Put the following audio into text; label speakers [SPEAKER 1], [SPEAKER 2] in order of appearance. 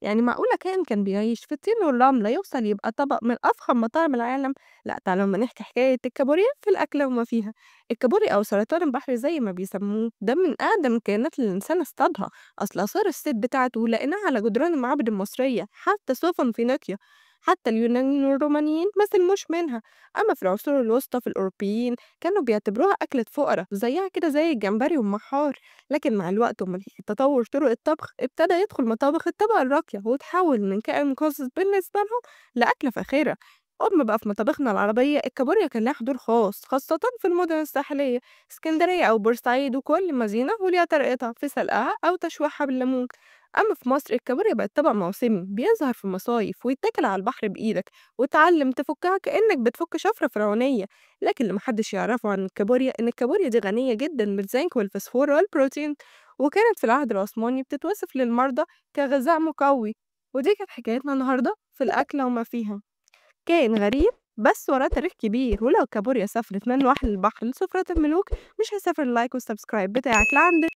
[SPEAKER 1] يعني معقولة كان بيعيش في الطين والرملة يوصل يبقى طبق من أفخم مطاعم العالم؟ لأ تعالوا أما نحكي حكاية الكابوريا في الأكل وما فيها. الكابوريا أو سرطان البحر زي ما بيسموه ده من أقدم الكائنات اللي الإنسان اصطادها. أصل آثار الصيد بتاعته لقيناها على جدران المعابد المصرية حتى سفن فينيقيا. حتى اليونانيين والرومانيين ما سلموش منها. أما في العصور الوسطى في الأوروبيين كانوا بيعتبروها أكلة فقراء زيها كده زي الجمبري والمحار. لكن مع الوقت ومع تطور طرق الطبخ ابتدى يدخل مطابخ الطبقة الراقية وتحول من كائن مقزز بالنسبة لهم لأكلة فاخرة. أما بقى في مطابخنا العربية الكابوريا كان لها حضور خاص خاصة في المدن الساحلية، اسكندرية أو بورسعيد، وكل مدينة وليها طريقتها في سلقها أو تشويحها بالليمون. أما في مصر الكابوريا بقت طبق موسمي بيظهر في المصايف ويتاكل على البحر بإيدك وتعلم تفكها كأنك بتفك شفرة فرعونية. لكن اللي محدش يعرفه عن الكابوريا إن الكابوريا دي غنية جدا بالزنك والفسفور والبروتين، وكانت في العهد العثماني بتتوصف للمرضى كغذاء مقوي. ودي كانت حكايتنا النهاردة في الأكلة وما فيها. كائن غريب بس وراه تاريخ كبير، ولو كابوريا سافرت من وحل البحر لسفرة الملوك مش هيسافر اللايك والسبسكرايب بتاعك لعندك.